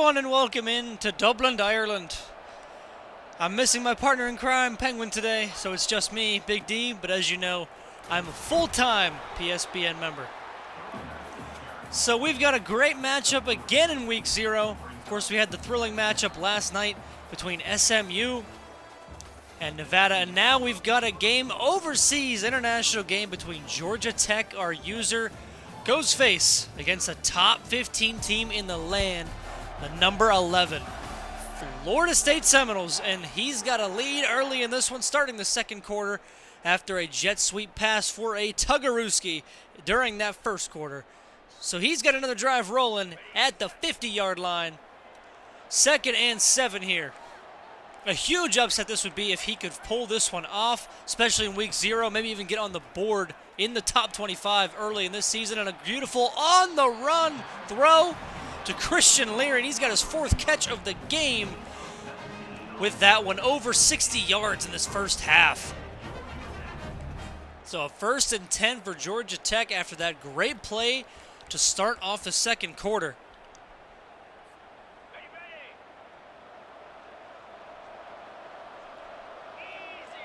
everyone, and welcome in to Dublin, Ireland. I'm missing my partner in crime, Penguin, today, so it's just me, Big D, but as you know, I'm a full-time PSBN member. So we've got a great matchup again in Week 0. Of course, we had the thrilling matchup last night between SMU and Nevada, and now we've got a game overseas, international game between Georgia Tech, our user, GhostFace, against a top 15 team in the land, the number 11, Florida State Seminoles, and he's got a lead early in this one, starting the second quarter after a jet sweep pass for a Tugarooski during that first quarter. So he's got another drive rolling at the 50-yard line. 2nd and 7 here. A huge upset this would be if he could pull this one off, especially in Week 0, maybe even get on the board in the top 25 early in this season. And a beautiful on-the-run throw to Christian Leary, and he's got his 4th catch of the game with that one, over 60 yards in this first half. So a 1st and 10 for Georgia Tech after that great play to start off the second quarter.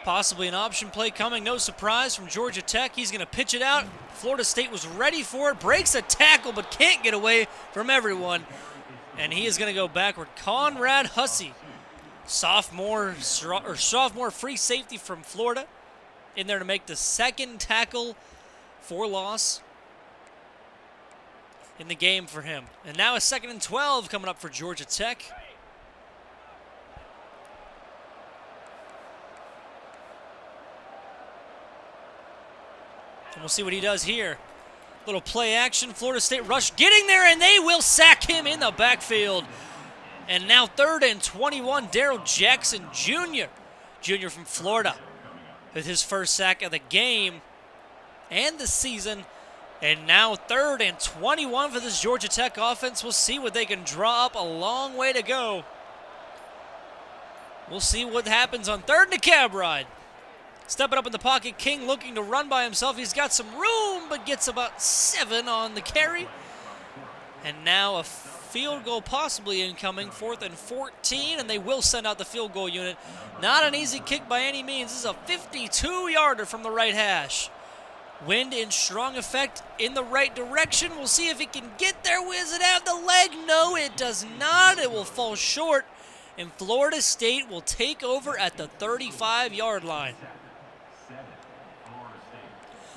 Possibly an option play coming, no surprise from Georgia Tech. He's going to pitch it out. Florida State was ready for it, breaks a tackle, but can't get away from everyone. And he is going to go backward. Conrad Hussey, sophomore free safety from Florida, in there to make the 2nd tackle for loss in the game for him. And now a 2nd and 12 coming up for Georgia Tech. And we'll see what he does here. Little play action, Florida State rush getting there, and they will sack him in the backfield. And now 3rd and 21, Daryl Jackson Jr. from Florida, with his first sack of the game and the season. And now 3rd and 21 for this Georgia Tech offense. We'll see what they can draw up. A long way to go. We'll see what happens on 3rd and a cab ride. Stepping up in the pocket, King looking to run by himself. He's got some room, but gets about 7 on the carry. And now a field goal possibly incoming, 4th and 14, and they will send out the field goal unit. Not an easy kick by any means. This is a 52-yarder from the right hash. Wind in strong effect in the right direction. We'll see if he can get there. Does it have the leg? No, it does not. It will fall short, and Florida State will take over at the 35-yard line.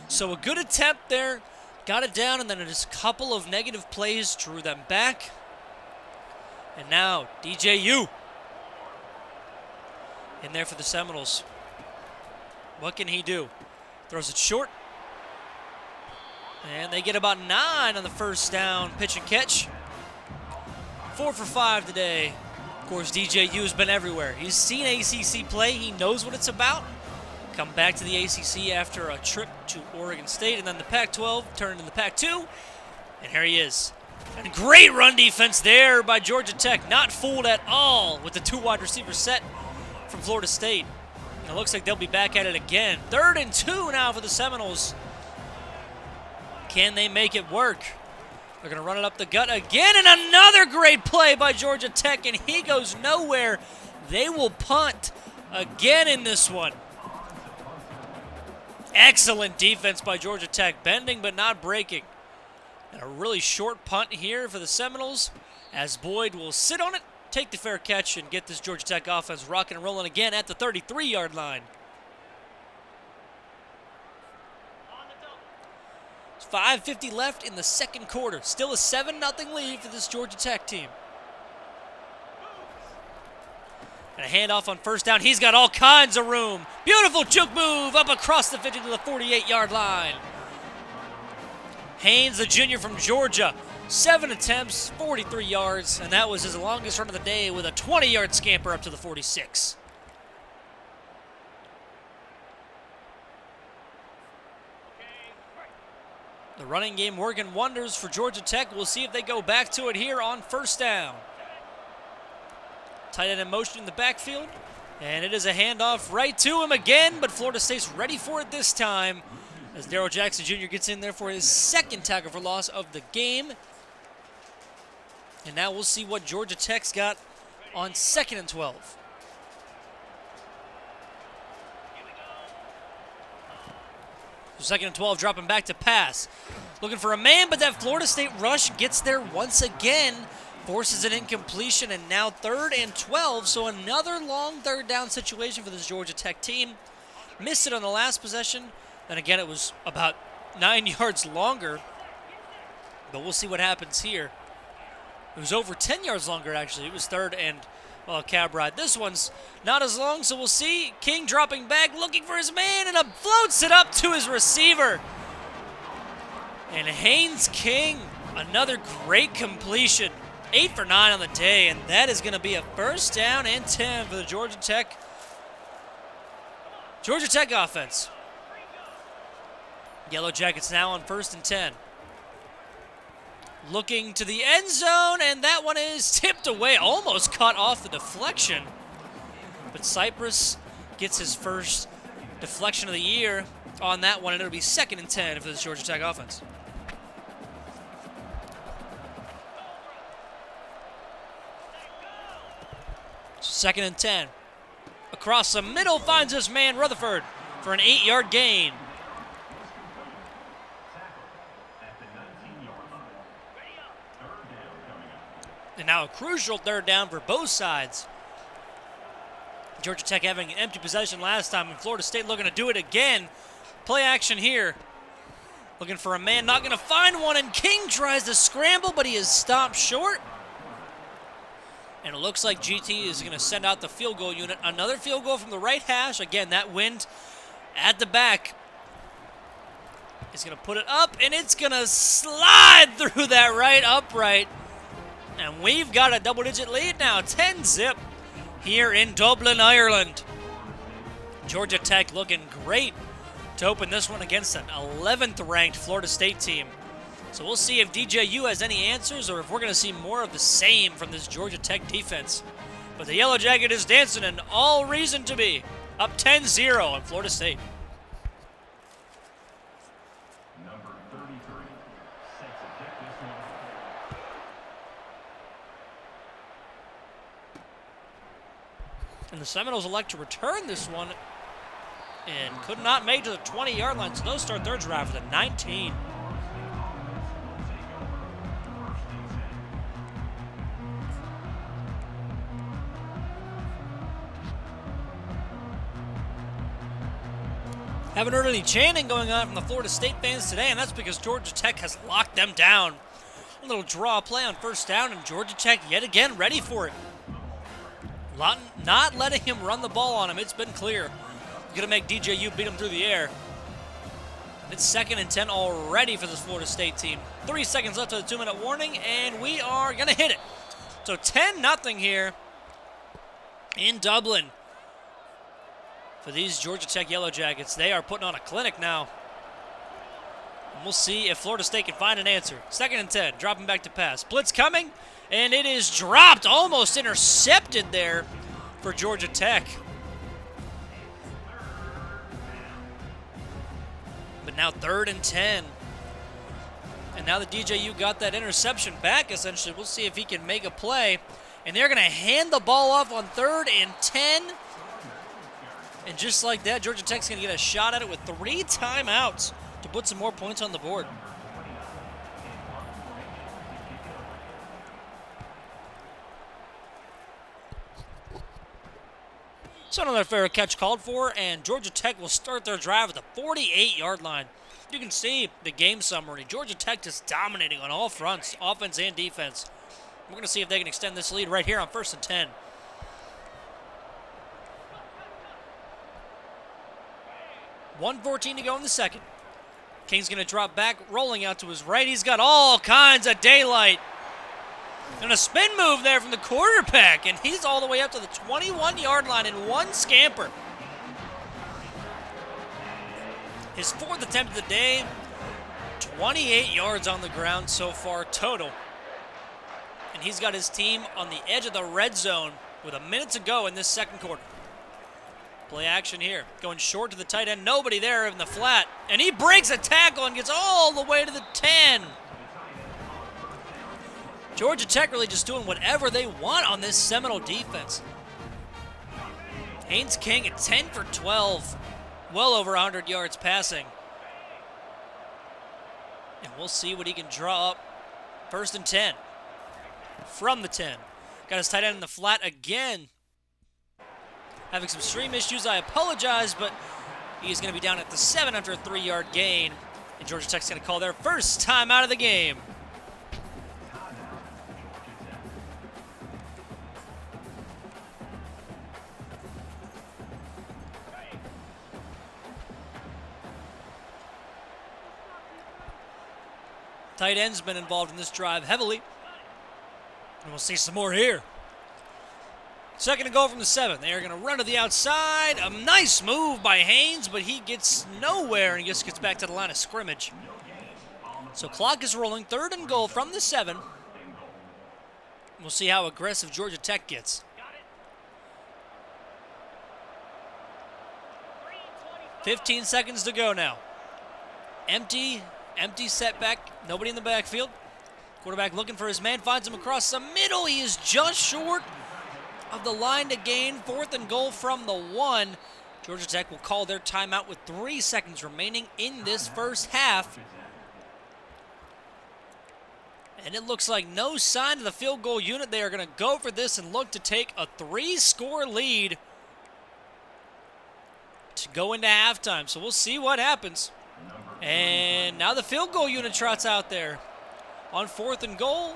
So a good attempt there, got it down, and then just a couple of negative plays drew them back. And now DJU in there for the Seminoles. What can he do? Throws it short. And they get about 9 on the first down pitch and catch. 4 for 5 today. Of course, DJU has been everywhere. He's seen ACC play. He knows what it's about. Come back to the ACC after a trip to Oregon State, and then the Pac-12 turned into the Pac-2, and here he is. And great run defense there by Georgia Tech, not fooled at all with the 2 wide receiver set from Florida State. And it looks like they'll be back at it again. 3rd and 2 now for the Seminoles. Can they make it work? They're going to run it up the gut again, and another great play by Georgia Tech, and he goes nowhere. They will punt again in this one. Excellent defense by Georgia Tech, bending but not breaking. And a really short punt here for the Seminoles, as Boyd will sit on it, take the fair catch, and get this Georgia Tech offense rocking and rolling again at the 33-yard line. There's 5:50 left in the second quarter. Still a 7-0 lead for this Georgia Tech team. And a handoff on first down. He's got all kinds of room. Beautiful juke move up across the 50 to the 48-yard line. Haynes, the junior from Georgia, 7 attempts, 43 yards, and that was his longest run of the day with a 20-yard scamper up to the 46. The running game working wonders for Georgia Tech. We'll see if they go back to it here on first down. Tight end in motion in the backfield. And it is a handoff right to him again, but Florida State's ready for it this time as Daryl Jackson Jr. gets in there for his 2nd tackle for loss of the game. And now we'll see what Georgia Tech's got on 2nd and 12. So 2nd and 12, dropping back to pass. Looking for a man, but that Florida State rush gets there once again. Forces an incompletion, and now 3rd and 12. So another long 3rd down situation for this Georgia Tech team. Missed it on the last possession. Then again, it was about 9 yards longer. But we'll see what happens here. It was over 10 yards longer, actually. It was 3rd and, well, cab ride. This one's not as long, so we'll see. King dropping back, looking for his man, and floats it up to his receiver. And Haynes King, another great completion. 8 for 9 on the day, and that is going to be a 1st down and 10 for the Georgia Tech offense. Yellow Jackets now on 1st and 10. Looking to the end zone, and that one is tipped away, almost caught off the deflection. But Cypress gets his first deflection of the year on that one, and it'll be 2nd and 10 for the Georgia Tech offense. Second and 10. Across the middle finds this man, Rutherford, for an 8-yard gain. And now a crucial 3rd down for both sides. Georgia Tech having an empty possession last time, and Florida State looking to do it again. Play action here. Looking for a man, not going to find one, and King tries to scramble, but he is stopped short. And it looks like GT is going to send out the field goal unit. Another field goal from the right hash. Again, that wind at the back is going to put it up, and it's going to slide through that right upright. And we've got a double-digit lead now, 10-zip here in Dublin, Ireland. Georgia Tech looking great to open this one against an 11th-ranked Florida State team. So we'll see if DJU has any answers or if we're going to see more of the same from this Georgia Tech defense. But the Yellow Jacket is dancing, and all reason to be. Up 10-0 on Florida State. Number 33 sets a kick this one. And the Seminoles elect to return this one and could not make to the 20-yard line, so they'll start their drive with a 19. Haven't heard any chanting going on from the Florida State fans today, and that's because Georgia Tech has locked them down. A little draw play on 1st down, and Georgia Tech yet again ready for it. Not letting him run the ball on him. It's been clear. Going to make DJU beat him through the air. It's 2nd and 10 already for this Florida State team. 3 seconds left of the 2-minute warning, and we are going to hit it. So 10-0 here in Dublin for these Georgia Tech Yellow Jackets. They are putting on a clinic now. And we'll see if Florida State can find an answer. 2nd and 10, dropping back to pass. Blitz coming, and it is dropped, almost intercepted there for Georgia Tech. But now 3rd and 10. And now the DJU got that interception back, essentially. We'll see if he can make a play. And they're going to hand the ball off on 3rd and 10. And just like that, Georgia Tech's going to get a shot at it with 3 timeouts to put some more points on the board. So another fair catch called for, and Georgia Tech will start their drive at the 48-yard line. You can see the game summary. Georgia Tech just dominating on all fronts, offense and defense. We're going to see if they can extend this lead right here on 1st and 10. $1:14 to go in the second. King's going to drop back, rolling out to his right. He's got all kinds of daylight. And a spin move there from the quarterback, and he's all the way up to the 21-yard line in one scamper. His 4th attempt of the day, 28 yards on the ground so far total. And he's got his team on the edge of the red zone with a minute to go in this second quarter. Play action here, going short to the tight end, nobody there in the flat, and he breaks a tackle and gets all the way to the 10. Georgia Tech really just doing whatever they want on this Seminole defense. Haynes King at 10 for 12. Well over 100 yards passing. And we'll see what he can draw up. 1st and 10. From the 10. Got his tight end in the flat again. Having some stream issues, I apologize, but he's going to be down at the 7 after a 3-yard gain. And Georgia Tech's going to call their first time out of the game. Tight end's been involved in this drive heavily. And we'll see some more here. 2nd and goal from the 7. They are going to run to the outside. A nice move by Haynes, but he gets nowhere and just gets back to the line of scrimmage. So clock is rolling. 3rd and goal from the 7. We'll see how aggressive Georgia Tech gets. 15 seconds to go now. Empty setback. Nobody in the backfield. Quarterback looking for his man. Finds him across the middle. He is just short of the line to gain. 4th and goal from the 1. Georgia Tech will call their timeout with 3 seconds remaining in this first half. And it looks like no sign of the field goal unit. They are going to go for this and look to take a 3-score lead to go into halftime. So we'll see what happens. And now the field goal unit trots out there on 4th and goal.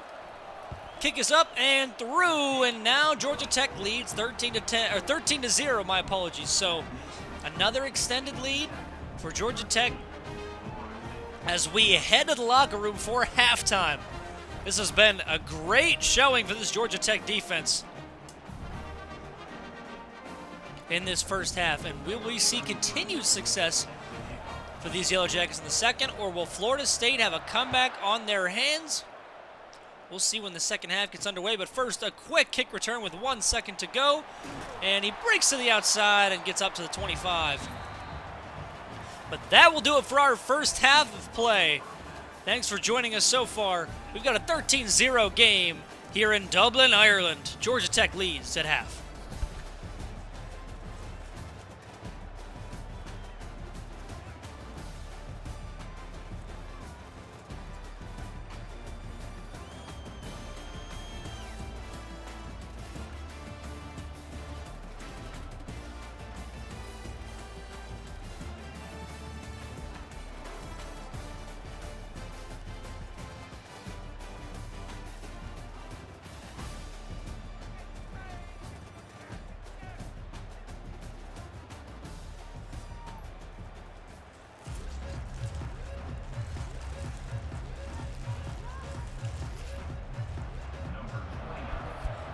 Kick is up and through, and now Georgia Tech leads 13-0, my apologies. So another extended lead for Georgia Tech as we head to the locker room for halftime. This has been a great showing for this Georgia Tech defense in this first half. And will we see continued success for these Yellow Jackets in the second, or will Florida State have a comeback on their hands? We'll see when the second half gets underway, but first a quick kick return with 1 second to go, and he breaks to the outside and gets up to the 25. But that will do it for our first half of play. Thanks for joining us so far. We've got a 13-0 game here in Dublin, Ireland. Georgia Tech leads at half.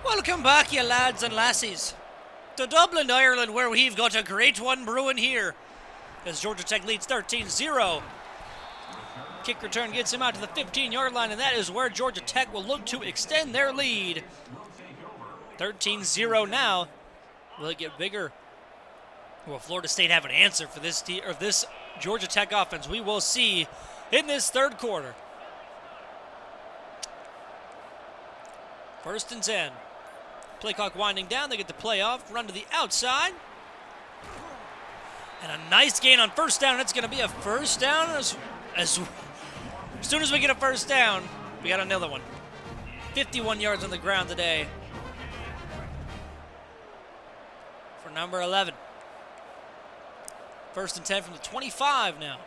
Welcome back, you lads and lassies, to Dublin, Ireland, where we've got a great one brewing here as Georgia Tech leads 13-0. Kick return gets him out to the 15-yard line, and that is where Georgia Tech will look to extend their lead. 13-0 now. Will it get bigger? Will Florida State have an answer for this Georgia Tech offense? We will see in this third quarter. 1st and 10. Play clock winding down. They get the play off. Run to the outside. And a nice gain on 1st down. It's going to be a 1st down. As soon as we get a 1st down, we got another one. 51 yards on the ground today for number 11. 1st and 10 from the 25 now.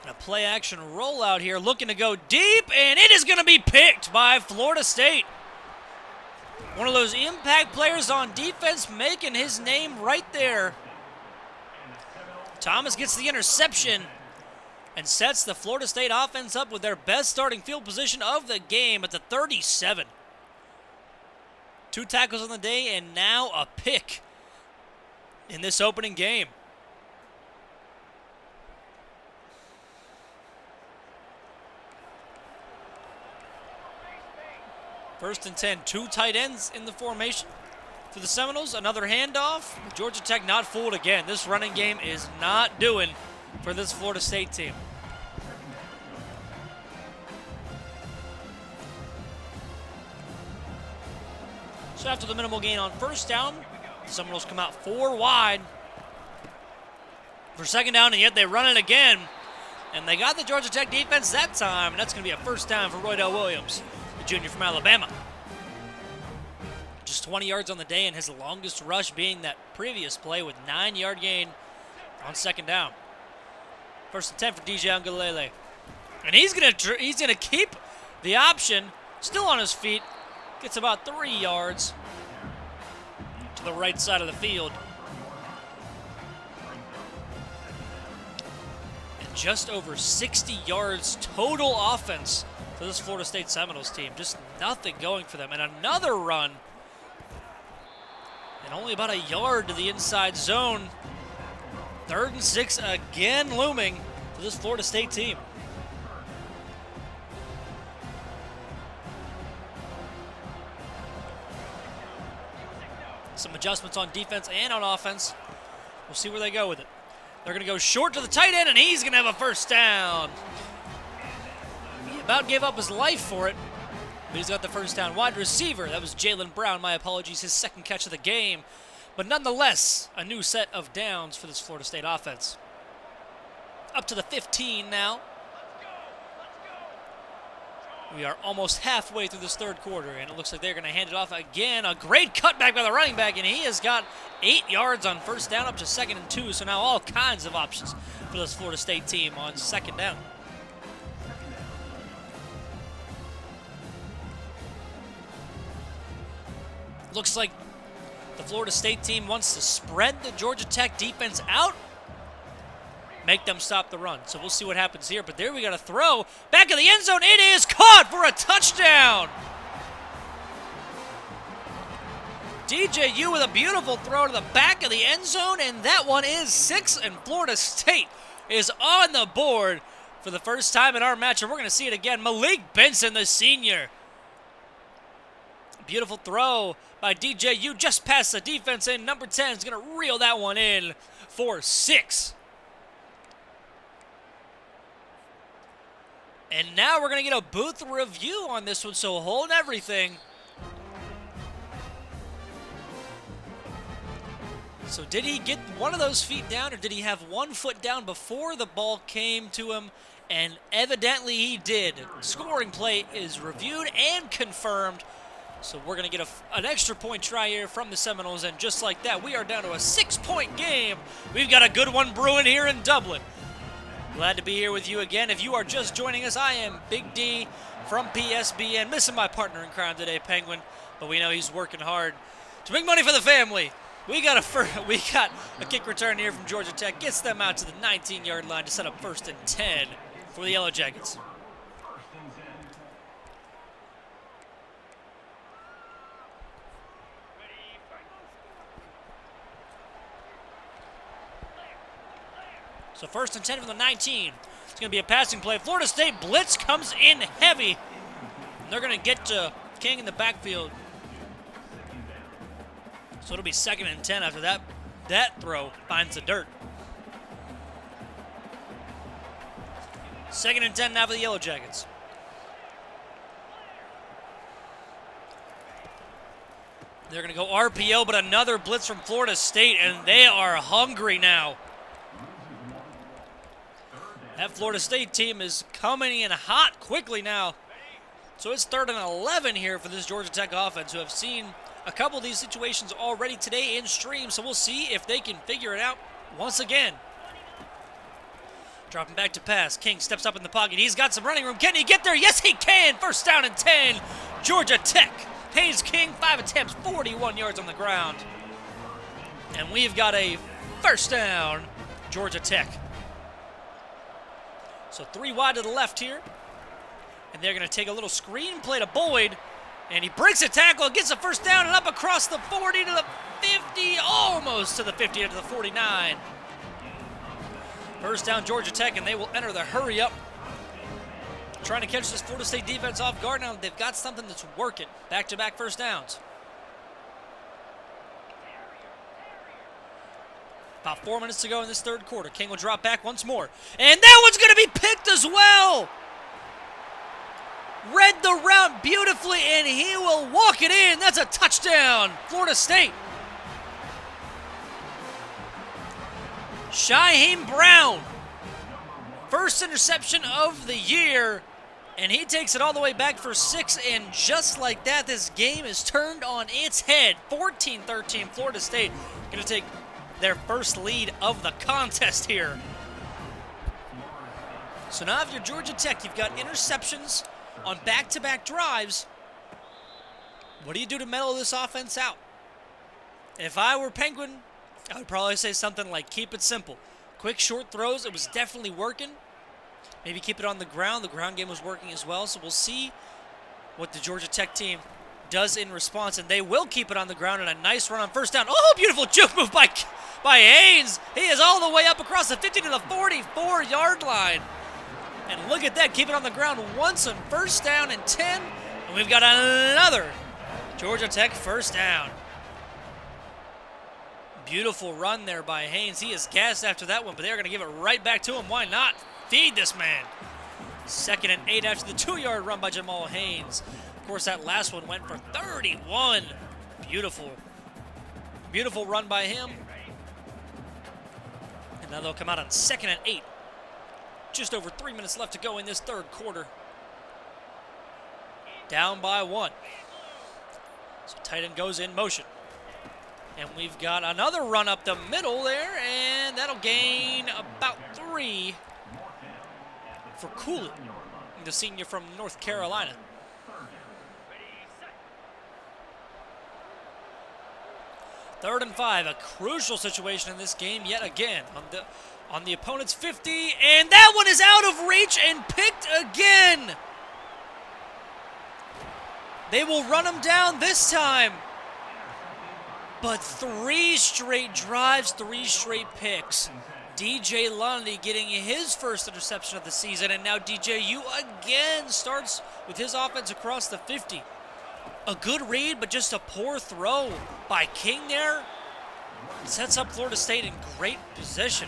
And a play-action rollout here, looking to go deep, and it is going to be picked by Florida State. One of those impact players on defense making his name right there. Thomas gets the interception and sets the Florida State offense up with their best starting field position of the game at the 37. 2 tackles on the day, and now a pick in this opening game. First and 10, 2 tight ends in the formation for the Seminoles. Another handoff. Georgia Tech not fooled again. This running game is not doing for this Florida State team. So after the minimal gain on first down, the Seminoles come out 4 wide for second down, and yet they run it again. And they got the Georgia Tech defense that time, and that's going to be a first down for Roydell Williams, the junior from Alabama. Just 20 yards on the day, and his longest rush being that previous play with 9-yard gain on second down. First and 10 for DJ Angalele. And he's gonna keep the option, still on his feet. Gets about 3 yards to the right side of the field. And just over 60 yards total offense for this Florida State Seminoles team. Just nothing going for them. And another run. And only about a yard to the inside zone. 3rd and 6 again looming for this Florida State team. Some adjustments on defense and on offense. We'll see where they go with it. They're going to go short to the tight end, and he's going to have a first down. He about gave up his life for it, but he's got the first down. Wide receiver, that was Jalen Brown, my apologies, his second catch of the game. But nonetheless, a new set of downs for this Florida State offense. Up to the 15 now. We are almost halfway through this third quarter, and it looks like they're going to hand it off again. A great cutback by the running back, and he has got 8 yards on first down, up to 2nd and 2. So now all kinds of options for this Florida State team on second down. Looks like the Florida State team wants to spread the Georgia Tech defense out, make them stop the run. So we'll see what happens here. But there we got a throw. Back of the end zone. It is caught for a touchdown. DJU with a beautiful throw to the back of the end zone. And that one is 6. And Florida State is on the board for the first time in our match. And we're going to see it again. Malik Benson, the senior. Beautiful throw by DJU just past the defense. And number 10 is going to reel that one in for 6. And now we're going to get a booth review on this one, so hold everything. So did he get one of those feet down, or did he have 1 foot down before the ball came to him? And evidently he did. Scoring play is reviewed and confirmed. So we're going to get an extra point try here from the Seminoles, and just like that, we are down to a 6-point game. We've got a good one brewing here in Dublin. Glad to be here with you again. If you are just joining us, I am Big D from PSBN. Missing my partner in crime today, Penguin, but we know he's working hard to make money for the family. We got a kick return here from Georgia Tech. Gets them out to the 19-yard line to set up 1st and 10 for the Yellow Jackets. So 1st and 10 from the 19. It's going to be a passing play. Florida State blitz comes in heavy. And they're going to get to King in the backfield. So it'll be 2nd and 10 after that throw finds the dirt. 2nd and 10 now for the Yellow Jackets. They're going to go RPO, but another blitz from Florida State, and they are hungry now. That Florida State team is coming in hot quickly now. So it's 3rd and 11 here for this Georgia Tech offense, who have seen a couple of these situations already today in stream. So we'll see if they can figure it out once again. Dropping back to pass. King steps up in the pocket. He's got some running room. Can he get there? Yes, he can. 1st down and 10. Georgia Tech. Haynes King, 5 attempts, 41 yards on the ground. And we've got a 1st down, Georgia Tech. So 3 wide to the left here. And they're going to take a little screen play to Boyd. And he breaks a tackle, gets a 1st down, and up across the 40 to the 50, almost to the 50 to the 49. 1st down, Georgia Tech, and they will enter the hurry up. Trying to catch this Florida State defense off guard now. They've got something that's working. Back-to-back 1st downs. About 4 minutes to go in this 3rd quarter. King will drop back once more. And that one's going to be picked as well. read the route beautifully, and he will walk it in. That's a touchdown, Florida State. Shyheim Brown, first interception of the year, and he takes it all the way back for 6, and just like that, this game is turned on its head. 14-13, Florida State going to take their first lead of the contest here. So now if you're Georgia Tech, you've got interceptions on back-to-back drives. What do you do to mellow this offense out? If I were Penguin, I would probably say something like keep it simple. Quick, short throws. It was definitely working. Maybe keep it on the ground. The ground game was working as well. So we'll see what the Georgia Tech team does in response. And they will keep it on the ground, and a nice run on first down. Oh, beautiful juke move by Haynes. He is all the way up across the 50 to the 44-yard line. And look at that. Keep it on the ground once on first down and 10. And we've got another Georgia Tech first down. Beautiful run there by Haynes. He is gassed after that one, but they're going to give it right back to him. Why not? Feed this man. 2nd and 8 after the 2-yard run by Jamal Haynes. Of course, that last one went for 31. Beautiful. Beautiful run by him. And now they'll come out on 2nd and 8. Just over 3 minutes left to go in this third quarter. Down by 1. So tight end goes in motion. And we've got another run up the middle there, and that'll gain about 3 for Cooley, the senior from North Carolina. Third and 5, a crucial situation in this game yet again on the opponent's 50, and that one is out of reach and picked again. They will run him down this time. But 3 straight drives, 3 straight picks. DJ Lundy getting his first interception of the season, and now DJU again starts with his offense across the 50. A good read, but just a poor throw by King there. Sets up Florida State in great position.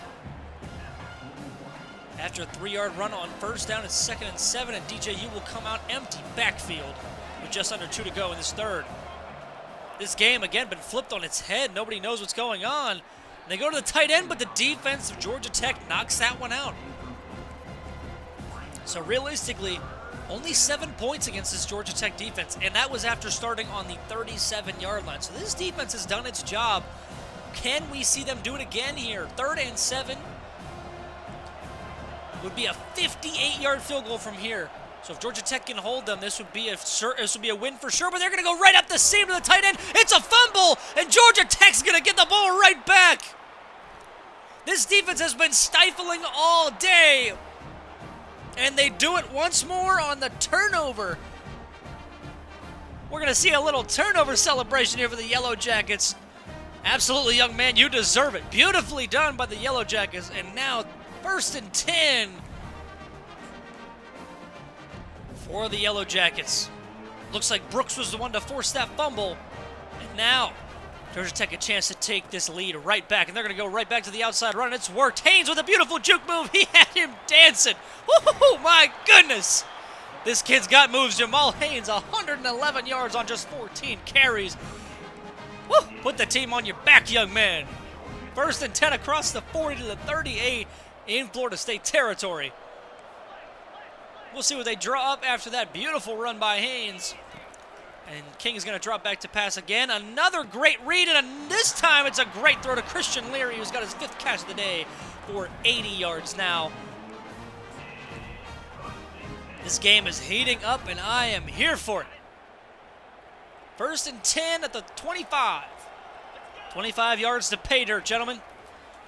After a 3-yard run on first down, it's 2nd and 7, and DJU will come out empty backfield with just under 2 to go in this third. This game, again, been flipped on its head. Nobody knows what's going on. They go to the tight end, but the defense of Georgia Tech knocks that one out. So realistically, only 7 points against this Georgia Tech defense, and that was after starting on the 37-yard line. So this defense has done its job. Can we see them do it again here? 3rd and 7 would be a 58-yard field goal from here. So if Georgia Tech can hold them, this would be a win for sure. But they're going to go right up the seam to the tight end. It's a fumble, and Georgia Tech's going to get the ball right back. This defense has been stifling all day, and they do it once more on the turnover. We're going to see a little turnover celebration here for the Yellow Jackets. Absolutely, young man, you deserve it. Beautifully done by the Yellow Jackets, and now 1st and 10. For the Yellow Jackets. Looks like Brooks was the one to force that fumble. And now, Georgia Tech a chance to take this lead right back. And they're going to go right back to the outside run. It's worked. Haynes with a beautiful juke move. He had him dancing. Oh, my goodness. This kid's got moves. Jamal Haynes, 111 yards on just 14 carries. Woo, put the team on your back, young man. 1st and 10 across the 40 to the 38 in Florida State territory. We'll see what they draw up after that beautiful run by Haynes. And King is going to drop back to pass again. Another great read, and this time it's a great throw to Christian Leary, who's got his 5th catch of the day for 80 yards now. This game is heating up, and I am here for it. 1st and 10 at the 25. 25 yards to pay dirt, gentlemen.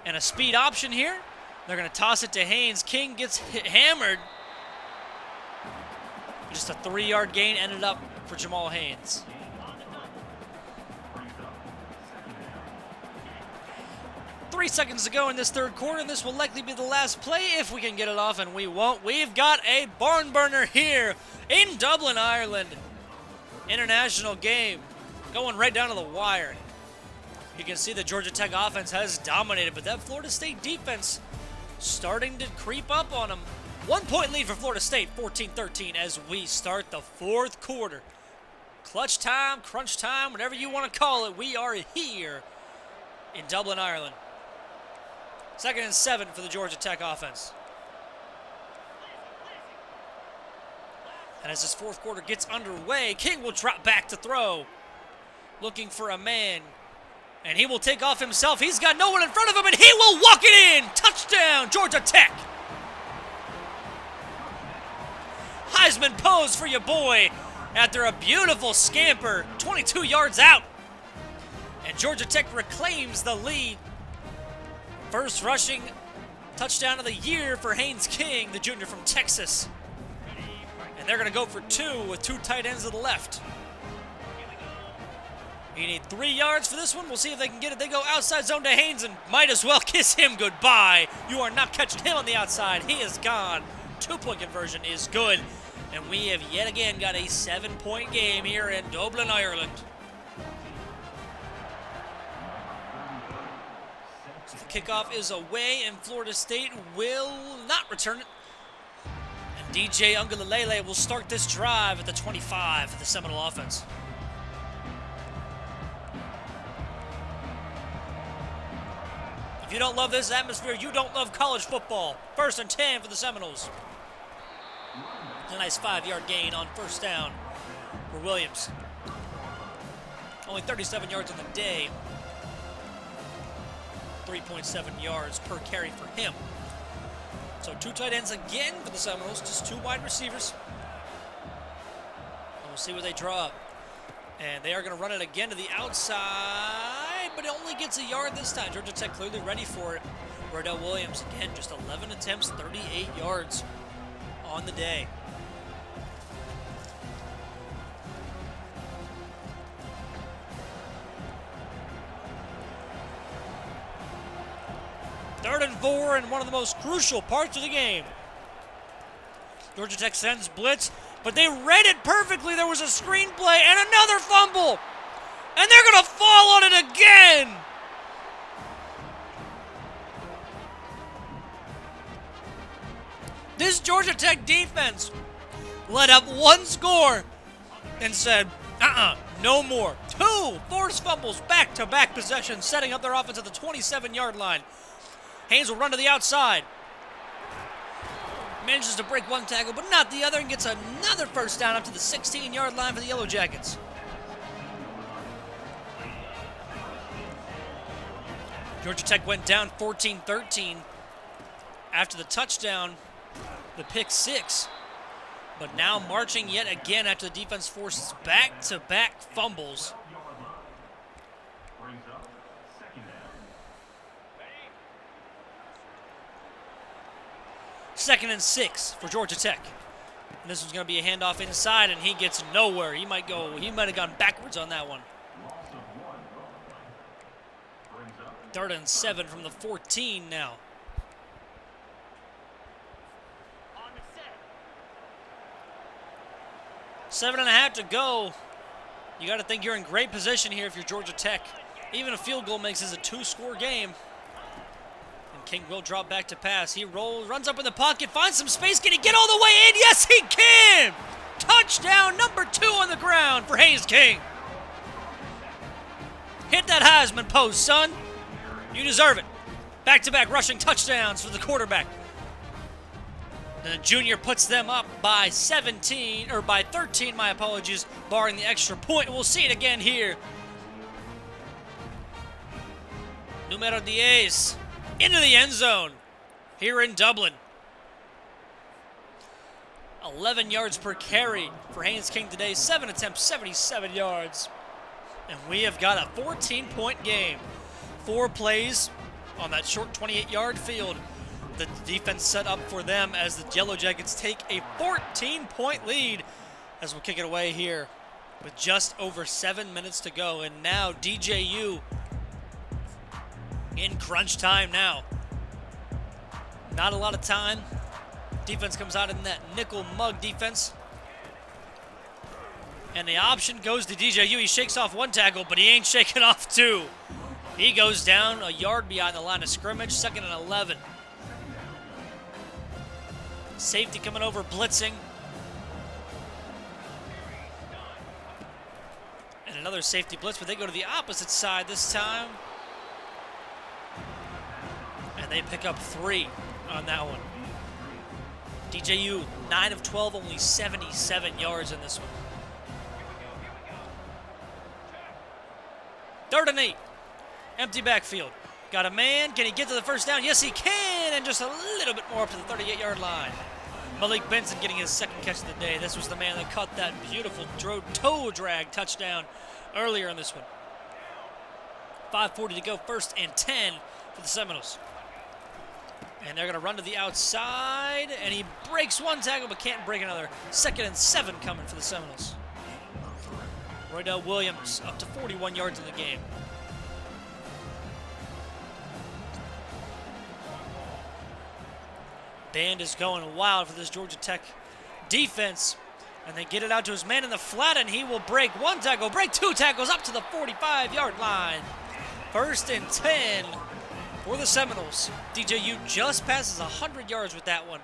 And a speed option here. They're going to toss it to Haynes. King gets hammered. Just a 3-yard gain ended up for Jamal Haynes. Three seconds to go in this third quarter, and this will likely be the last play if we can get it off, and we won't. We've got a barn burner here in Dublin, Ireland. International game going right down to the wire. You can see the Georgia Tech offense has dominated, but that Florida State defense starting to creep up on them. 1-point lead for Florida State, 14-13 as we start the fourth quarter. Clutch time, crunch time, whatever you want to call it, we are here in Dublin, Ireland. 2nd and 7 for the Georgia Tech offense. And as this fourth quarter gets underway, King will drop back to throw. Looking for a man. And he will take off himself. He's got no one in front of him, and he will walk it in. Touchdown, Georgia Tech. Heisman pose for your boy after a beautiful scamper, 22 yards out. And Georgia Tech reclaims the lead. First rushing touchdown of the year for Haynes King, the junior from Texas. And they're going to go for 2 with 2 tight ends to the left. You need 3 yards for this one. We'll see if they can get it. They go outside zone to Haynes and might as well kiss him goodbye. You are not catching him on the outside. He is gone. 2-point conversion is good. And we have yet again got a 7-point game here in Dublin, Ireland. So the kickoff is away, and Florida State will not return it. And DJ Ungalalele will start this drive at the 25 for the Seminole offense. If you don't love this atmosphere, you don't love college football. 1st and 10 for the Seminoles. A nice 5-yard gain on first down for Williams. Only 37 yards on the day. 3.7 yards per carry for him. So 2 tight ends again for the Seminoles, just 2 wide receivers. And we'll see where they draw up. And they are going to run it again to the outside, but it only gets a yard this time. Georgia Tech clearly ready for it. Wardell Williams, again, just 11 attempts, 38 yards on the day. Third and 4 in one of the most crucial parts of the game. Georgia Tech sends blitz, but they read it perfectly. There was a screenplay and another fumble. And they're going to fall on it again. This Georgia Tech defense let up 1 score and said, no more. 2 forced fumbles, back-to-back possessions, setting up their offense at the 27-yard line. Haynes will run to the outside. Manages to break 1 tackle, but not the other, and gets another first down up to the 16-yard line for the Yellow Jackets. Georgia Tech went down 14-13 after the touchdown, the pick 6. But now marching yet again after the defense forces back-to-back fumbles. Second and 6 for Georgia Tech. And this one's going to be a handoff inside, and he gets nowhere. He might have gone backwards on that one. 3rd and 7 from the 14 now. Seven and a half to go. You got to think you're in great position here if you're Georgia Tech. Even a field goal makes this a 2-score game. And King will drop back to pass. He runs up in the pocket, finds some space. Can he get all the way in? Yes, he can! Touchdown number 2 on the ground for Haynes King. Hit that Heisman post, son. You deserve it. Back-to-back rushing touchdowns for the quarterback. The junior puts them up by 13, my apologies, barring the extra point. We'll see it again here. Numero 10 into the end zone here in Dublin. 11 yards per carry for Haynes King today. 7 attempts, 77 yards. And we have got a 14-point game. 4 plays on that short 28-yard field. The defense set up for them as the Yellow Jackets take a 14-point lead as we'll kick it away here with just over 7 minutes to go. And now DJU in crunch time now. Not a lot of time. Defense comes out in that nickel mug defense. And the option goes to DJU. He shakes off 1 tackle, but he ain't shaking off 2. He goes down a yard behind the line of scrimmage, 2nd and 11. Safety coming over, blitzing. And another safety blitz, but they go to the opposite side this time. And they pick up 3 on that one. DJU, 9 of 12, only 77 yards in this one. 3rd and 8. Empty backfield. Got a man. Can he get to the first down? Yes, he can. And just a little bit more up to the 38-yard line. Malik Benson getting his 2nd catch of the day. This was the man that caught that beautiful toe drag touchdown earlier in this one. 5:40 to go. 1st and 10 for the Seminoles. And they're going to run to the outside. And he breaks one tackle but can't break another. 2nd and 7 coming for the Seminoles. Roydell Williams up to 41 yards in the game. Band is going wild for this Georgia Tech defense. And they get it out to his man in the flat, and he will break 1 tackle, break 2 tackles up to the 45-yard line. 1st and 10 for the Seminoles. DJU just passes 100 yards with that one.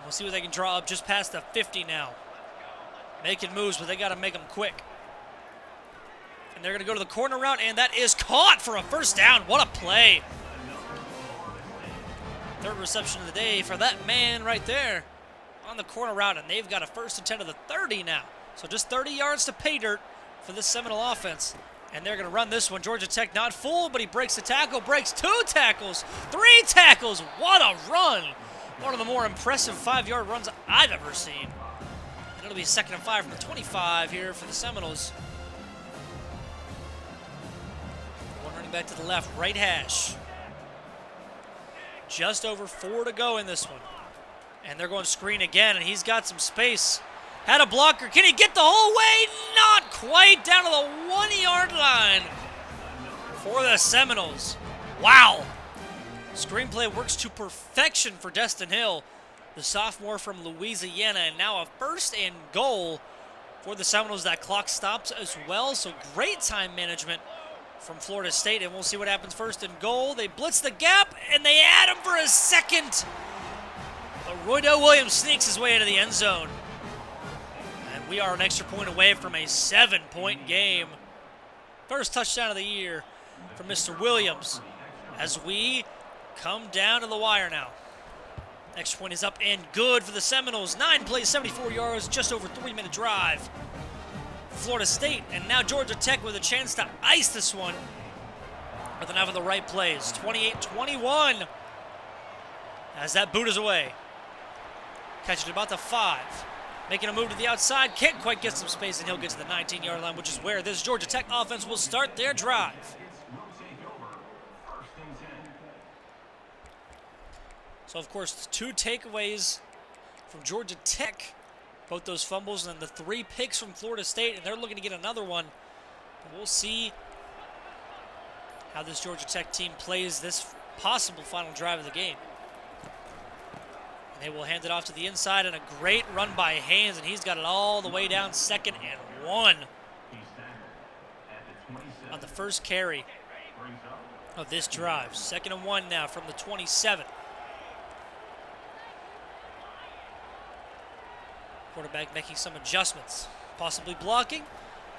We'll see what they can draw up just past the 50 now. Making moves, but they got to make them quick. And they're going to go to the corner route, and that is caught for a 1st down. What a play. 3rd reception of the day for that man right there on the corner route, and they've got a 1st and 10 to the 30 now. So just 30 yards to pay dirt for this Seminole offense. And they're going to run this one. Georgia Tech not full, but he breaks the tackle, breaks 2 tackles, 3 tackles. What a run. One of the more impressive 5-yard runs I've ever seen. And it'll be 2nd and 5 from the 25 here for the Seminoles. One running back to the left, right hash. Just over 4 to go in this one. And they're going screen again, and he's got some space. Had a blocker. Can he get the whole way? Not quite. Down to the 1-yard line for the Seminoles. Wow. Screenplay works to perfection for Destin Hill, the sophomore from Louisiana, and now a 1st and goal for the Seminoles. That clock stops as well, so great time management from Florida State, and we'll see what happens. 1st and goal. They blitz the gap, and they add him for a 2nd. But Roydell Williams sneaks his way into the end zone. And we are an extra point away from a 7-point game. 1st touchdown of the year for Mr. Williams as we come down to the wire now. Extra point is up and good for the Seminoles. 9 plays, 74 yards, just over 3-minute drive. Florida State, and now Georgia Tech with a chance to ice this one with enough of the right plays. 28-21 as that boot is away. Catching about the 5. Making a move to the outside. Can't quite get some space, and he'll get to the 19-yard line, which is where this Georgia Tech offense will start their drive. So, of course, 2 takeaways from Georgia Tech. Both those fumbles and then the 3 picks from Florida State, and they're looking to get another one. But we'll see how this Georgia Tech team plays this possible final drive of the game. And they will hand it off to the inside, and a great run by Haynes, and he's got it all the way down. 2nd and 1 on the 1st carry of this drive. 2nd and 1 now from the 27. Quarterback making some adjustments, possibly blocking,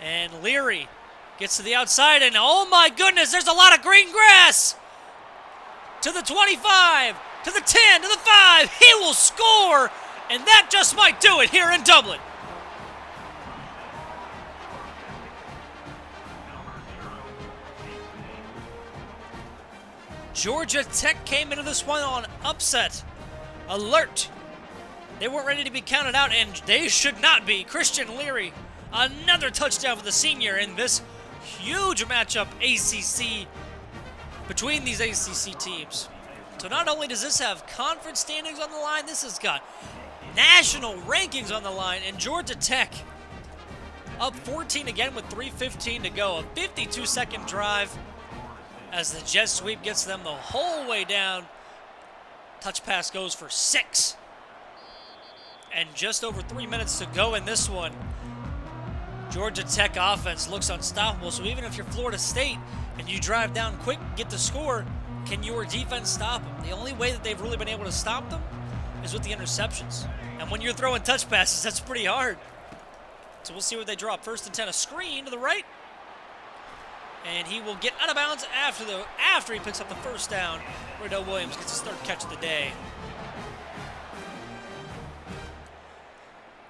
and Leary gets to the outside, and oh my goodness, there's a lot of green grass! To the 25, to the 10, to the 5, he will score, and that just might do it here in Dublin. Georgia Tech came into this one on upset alert. They weren't ready to be counted out, and they should not be. Christian Leary, another touchdown for the senior in this huge matchup ACC between these ACC teams. So not only does this have conference standings on the line, this has got national rankings on the line, and Georgia Tech up 14 again with 3:15 to go. A 52-second drive as the jet sweep gets them the whole way down. Touch pass goes for 6. And just over 3 minutes to go in this one. Georgia Tech offense looks unstoppable. So even if you're Florida State and you drive down quick, get the score, can your defense stop them? The only way that they've really been able to stop them is with the interceptions. And when you're throwing touch passes, that's pretty hard. So we'll see what they drop. 1st and 10, a screen to the right. And he will get out of bounds after he picks up the first down. Riddell Williams gets his 3rd catch of the day.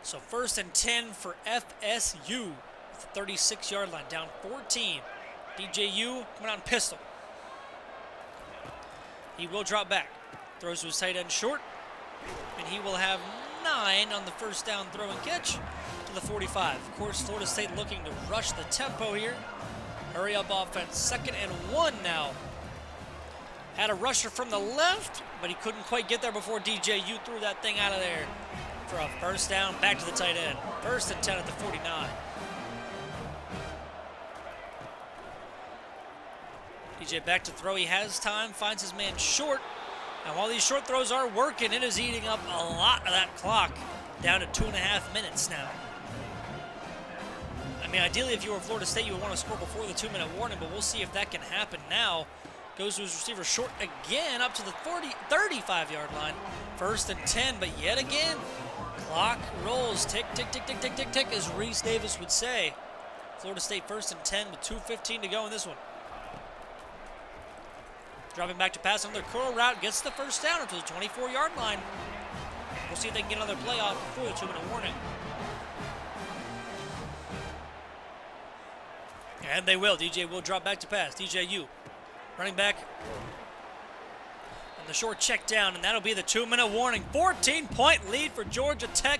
So 1st and 10 for FSU. 36-yard line, down 14. DJU coming out in pistol. He will drop back. Throws to his tight end short. And he will have 9 on the first down throw and catch to the 45. Of course, Florida State looking to rush the tempo here. Hurry up offense. 2nd and 1 now. Had a rusher from the left, but he couldn't quite get there before DJU threw that thing out of there for a first down back to the tight end. 1st and 10 at the 49. DJ back to throw. He has time, finds his man short. And while these short throws are working, it is eating up a lot of that clock. Down to 2.5 minutes now. I mean, ideally, if you were Florida State, you would want to score before the 2-minute warning, but we'll see if that can happen now. Goes to his receiver short again, up to the 35-yard line. 1st and 10, but yet again, clock rolls. Tick, tick, tick, tick, tick, tick, tick, as Reese Davis would say. Florida State 1st and 10 with 2:15 to go in this one. Dropping back to pass on their curl route, gets the first down up to the 24-yard line. We'll see if they can get another play off before the 2-minute warning. And they will. DJ will drop back to pass. DJU running back. And the short check down, and that'll be the 2-minute warning. 14-point lead for Georgia Tech.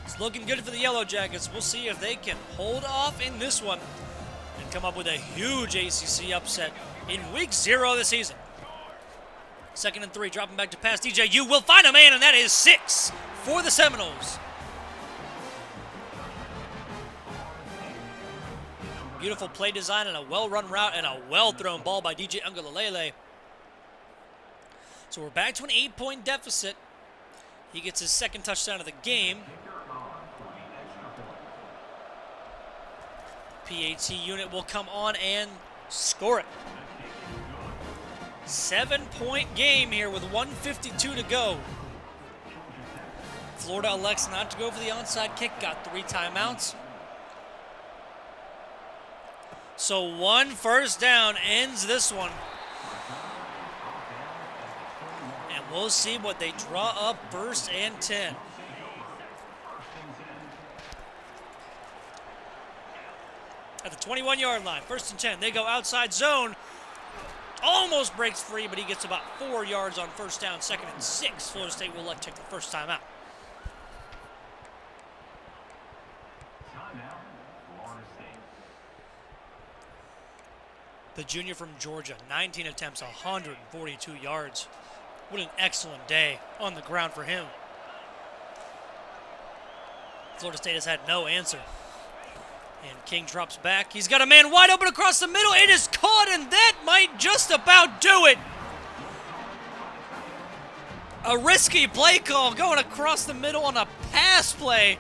It's looking good for the Yellow Jackets. We'll see if they can hold off in this one and come up with a huge ACC upset in week 0 of the season. 2nd and 3, dropping back to pass. DJU will find a man, and that is 6 for the Seminoles. Beautiful play design and a well-run route and a well-thrown ball by DJ Ungalalele. So we're back to an 8-point deficit. He gets his 2nd touchdown of the game. PAT unit will come on and score it. 7-point game here with 1:52 to go. Florida elects not to go for the onside kick. Got 3 timeouts. So 1 first down ends this one. And we'll see what they draw up 1st and 10. At the 21-yard line, 1st and 10. They go outside zone. Almost breaks free, but he gets about 4 yards on first down. 2nd and 6. Florida State will take the first time out. The junior from Georgia, 19 attempts, 142 yards. What an excellent day on the ground for him. Florida State has had no answer. And King drops back. He's got a man wide open across the middle. It is caught, and that might just about do it. A risky play call going across the middle on a pass play.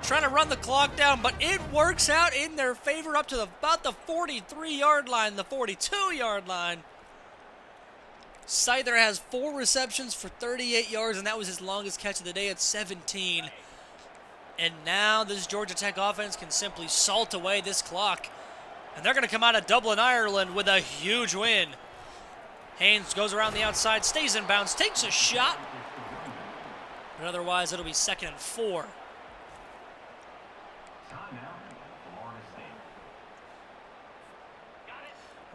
Trying to run the clock down, but it works out in their favor up to about the 43-yard line, the 42-yard line. Scyther has 4 receptions for 38 yards, and that was his longest catch of the day at 17. And now this Georgia Tech offense can simply salt away this clock. And they're going to come out of Dublin, Ireland with a huge win. Haynes goes around the outside, stays in bounds, takes a shot. But otherwise, it'll be 2nd and 4.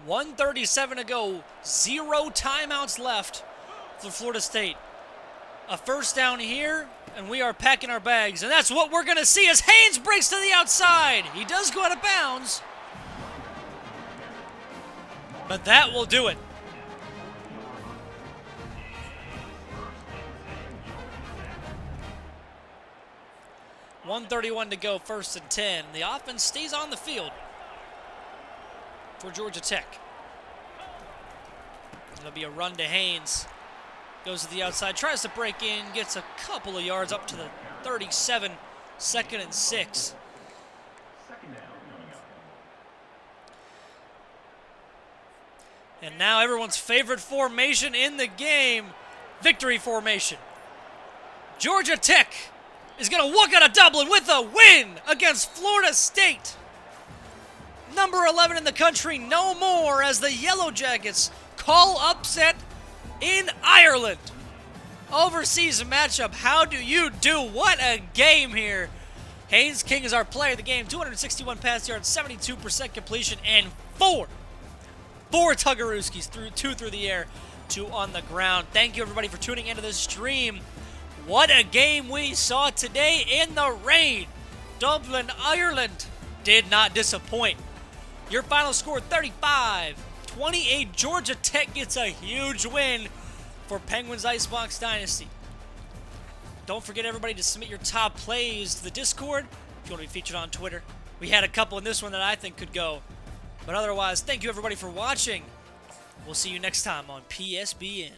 1:37 to go. 0 timeouts left for Florida State. A first down here, and we are packing our bags. And that's what we're going to see as Haynes breaks to the outside. He does go out of bounds. But that will do it. $1:31 to go, 1st and 10. The offense stays on the field for Georgia Tech. It'll be a run to Haynes. Goes to the outside, tries to break in, gets a couple of yards up to the 37, 2nd and 6. And now everyone's favorite formation in the game, victory formation. Georgia Tech is going to walk out of Dublin with a win against Florida State. Number 11 in the country, no more, as the Yellow Jackets call upset in Ireland. Overseas matchup, how do you do? What a game here. Haynes King is our player of the game, 261 pass yards, 72% completion, and four Tuggarooskis, two through the air, 2 on the ground. Thank you, everybody, for tuning into this stream. What a game we saw today in the rain. Dublin, Ireland did not disappoint. Your final score, 35-28. Georgia Tech gets a huge win for Penguins Icebox Dynasty. Don't forget, everybody, to submit your top plays to the Discord if you want to be featured on Twitter. We had a couple in this one that I think could go. But otherwise, thank you, everybody, for watching. We'll see you next time on PSBN.